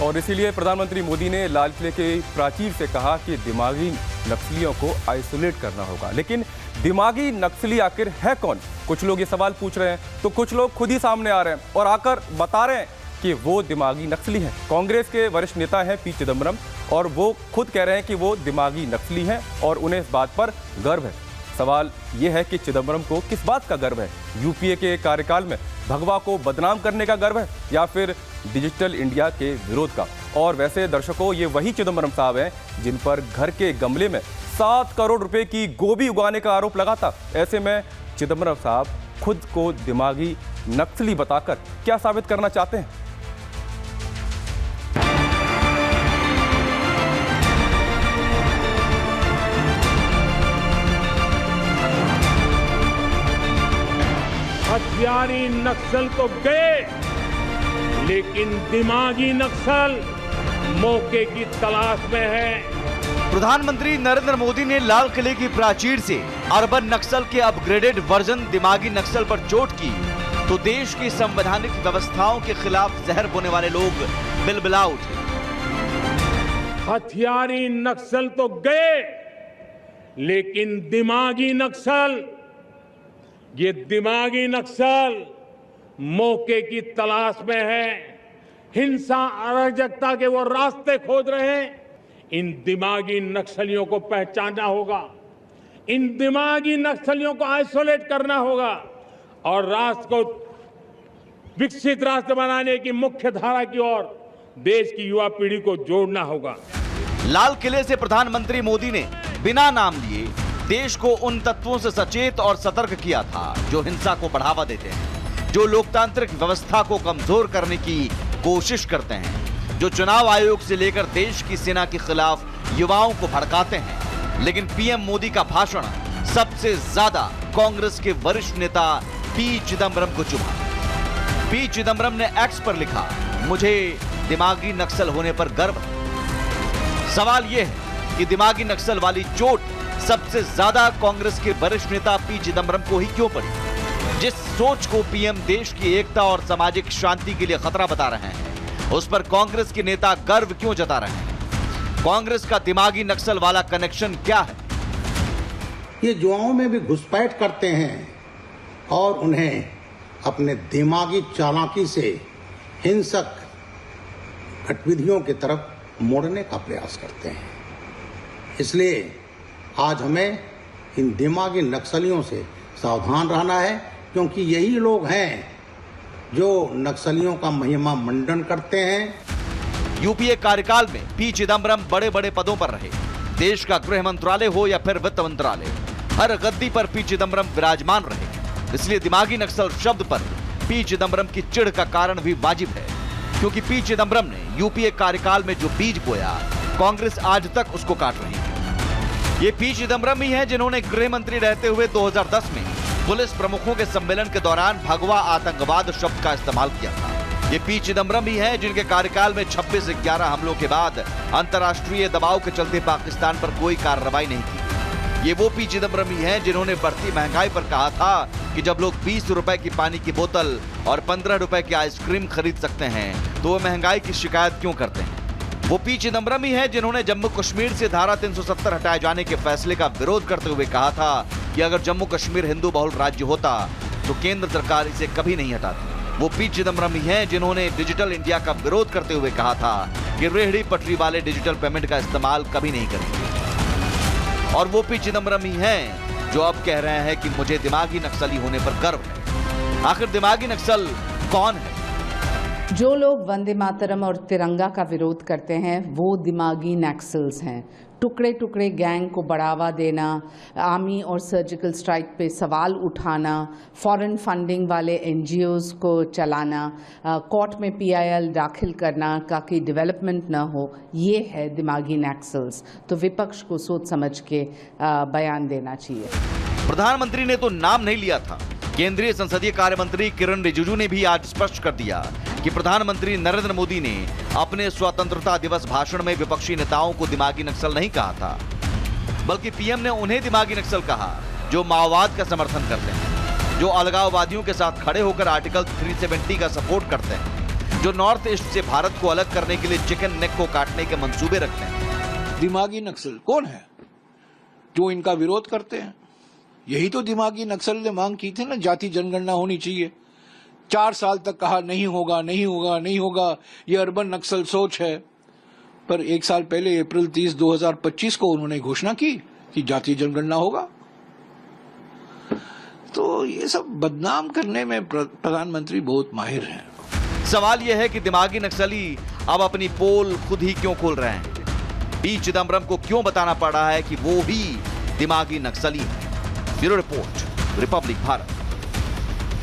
और इसीलिए प्रधानमंत्री मोदी ने लाल किले के प्राचीर से कहा कि दिमागी नक्सलियों को आइसोलेट करना होगा। लेकिन दिमागी नक्सली आखिर है कौन? कुछ लोग ये सवाल पूछ रहे हैं तो कुछ लोग खुद ही सामने आ रहे हैं और आकर बता रहे हैं कि वो दिमागी नक्सली हैं। कांग्रेस के वरिष्ठ नेता हैं पी चिदम्बरम और वो खुद कह रहे हैं कि वो दिमागी नक्सली हैं और उन्हें इस बात पर गर्व है। सवाल ये है कि चिदम्बरम को किस बात का गर्व है? यूपीए के कार्यकाल में भगवा को बदनाम करने का गर्व है या फिर डिजिटल इंडिया के विरोध का? और वैसे दर्शकों, ये वही चिदम्बरम साहब हैं जिन पर घर के गमले में 7 करोड़ रुपए की गोभी उगाने का आरोप लगा था। ऐसे में चिदम्बरम साहब खुद को दिमागी नक्सली बताकर क्या साबित करना चाहते हैं? हथियारी नक्सल तो गए, लेकिन दिमागी नक्सल मौके की तलाश में है। प्रधानमंत्री नरेंद्र मोदी ने लाल किले की प्राचीर से अर्बन नक्सल के अपग्रेडेड वर्जन दिमागी नक्सल पर चोट की तो देश की संवैधानिक व्यवस्थाओं के खिलाफ जहर बोने वाले लोग बिलबिला उठे। हथियारी नक्सल तो गए, लेकिन दिमागी नक्सल, ये दिमागी नक्सल मौके की तलाश में है। हिंसा अराजकता के वो रास्ते खोज रहे हैं। इन दिमागी नक्सलियों को पहचानना होगा, इन दिमागी नक्सलियों को आइसोलेट करना होगा और राष्ट्र को विकसित राष्ट्र बनाने की मुख्य धारा की ओर देश की युवा पीढ़ी को जोड़ना होगा। लाल किले से प्रधानमंत्री मोदी ने बिना नाम लिए देश को उन तत्वों से सचेत और सतर्क किया था जो हिंसा को बढ़ावा देते हैं, जो लोकतांत्रिक व्यवस्था को कमजोर करने की कोशिश करते हैं, जो चुनाव आयोग से लेकर देश की सेना के खिलाफ युवाओं को भड़काते हैं। लेकिन पीएम मोदी का भाषण सबसे ज्यादा कांग्रेस के वरिष्ठ नेता पी चिदम्बरम को चुभा। पी चिदम्बरम ने एक्स पर लिखा, मुझे दिमागी नक्सल होने पर गर्व है। सवाल यह है कि दिमागी नक्सल वाली चोट सबसे ज्यादा कांग्रेस के वरिष्ठ नेता पी चिदम्बरम को ही क्यों पड़ी? जिस सोच को पीएम देश की एकता और सामाजिक शांति के लिए खतरा बता रहे हैं, उस पर कांग्रेस के नेता गर्व क्यों जता रहे हैं? कांग्रेस का दिमागी नक्सल वाला कनेक्शन क्या है? ये युवाओं में भी घुसपैठ करते हैं और उन्हें अपने दिमागी चालाकी से हिंसक गतिविधियों की तरफ मोड़ने का प्रयास करते हैं। इसलिए आज हमें इन दिमागी नक्सलियों से सावधान रहना है, क्योंकि यही लोग हैं जो नक्सलियों का महिमा मंडन करते हैं। यूपीए कार्यकाल में पी चिदम्बरम बड़े बड़े पदों पर रहे। देश का गृह मंत्रालय हो या फिर वित्त मंत्रालय, हर गद्दी पर पी चिदम्बरम विराजमान रहे। इसलिए दिमागी नक्सल शब्द पर पी चिदम्बरम की चिढ़ का कारण भी वाजिब है, क्योंकि पी चिदम्बरम ने यूपीए कार्यकाल में जो बीज बोया, कांग्रेस आज तक उसको काट रही है। ये पी चिदम्बरम ही है जिन्होंने गृह मंत्री रहते हुए 2010 में पुलिस प्रमुखों के सम्मेलन के दौरान भगवा आतंकवाद शब्द का इस्तेमाल किया था। ये पी चिदम्बरम ही है जिनके कार्यकाल में 26/11 हमलों के बाद अंतर्राष्ट्रीय दबाव के चलते पाकिस्तान पर कोई कार्रवाई नहीं की। ये वो पी चिदम्बरम ही है जिन्होंने बढ़ती महंगाई पर कहा था कि जब लोग 20 रुपए की पानी की बोतल और 15 रुपए की आइसक्रीम खरीद सकते हैं तो वो महंगाई की शिकायत क्यों करते हैं। वो पी चिदम्बरम ही है जिन्होंने जम्मू कश्मीर से धारा 370 हटाए जाने के फैसले का विरोध करते हुए कहा था कि अगर जम्मू कश्मीर हिंदू बहुल राज्य होता तो केंद्र सरकार इसे कभी नहीं हटाती। वो पी चिदम्बरम ही है जिन्होंने डिजिटल इंडिया का विरोध करते हुए कहा था कि रेहड़ी पटरी वाले डिजिटल पेमेंट का इस्तेमाल कभी नहीं करेंगे। और वो पी चिदम्बरम ही है जो अब कह रहे हैं कि मुझे दिमागी नक्सली होने पर गर्व है। आखिर दिमागी नक्सल कौन है? जो लोग वंदे मातरम और तिरंगा का विरोध करते हैं वो दिमागी नक्सल्स हैं। टुकड़े टुकड़े गैंग को बढ़ावा देना, आर्मी और सर्जिकल स्ट्राइक पे सवाल उठाना, फॉरेन फंडिंग वाले एनजीओज को चलाना, कोर्ट में पीआईएल दाखिल करना ताकि डेवलपमेंट ना हो, ये है दिमागी नक्सल्स। तो विपक्ष को सोच समझ के बयान देना चाहिए। प्रधानमंत्री ने तो नाम नहीं लिया था। केंद्रीय संसदीय कार्य मंत्री किरण रिजिजू ने भी आज स्पष्ट कर दिया कि प्रधानमंत्री नरेंद्र मोदी ने अपने स्वतंत्रता दिवस भाषण में विपक्षी नेताओं को दिमागी नक्सल नहीं कहा था, बल्कि पीएम ने उन्हें दिमागी नक्सल कहा जो माओवाद का समर्थन करते हैं, जो अलगाववादियों के साथ खड़े होकर आर्टिकल 370 का सपोर्ट करते हैं, जो नॉर्थ ईस्ट से भारत को अलग करने के लिए चिकन नेक को काटने के मंसूबे रखते हैं। दिमागी नक्सल कौन है जो इनका विरोध करते हैं? यही तो दिमागी नक्सल ने मांग की थी ना, जाति जनगणना होनी चाहिए। 4 साल तक कहा नहीं होगा, नहीं होगा, नहीं होगा, ये अर्बन नक्सल सोच है। पर 1 साल पहले अप्रैल 30, 2025 को उन्होंने घोषणा की कि जातीय जनगणना होगा। तो ये सब बदनाम करने में प्रधानमंत्री बहुत माहिर हैं। सवाल यह है कि दिमागी नक्सली अब अपनी पोल खुद ही क्यों खोल रहे हैं? पी चिदम्बरम को क्यों बताना पड़ रहा है कि वो ही दिमागी नक्सली है? Bureau report, Republic Bharat.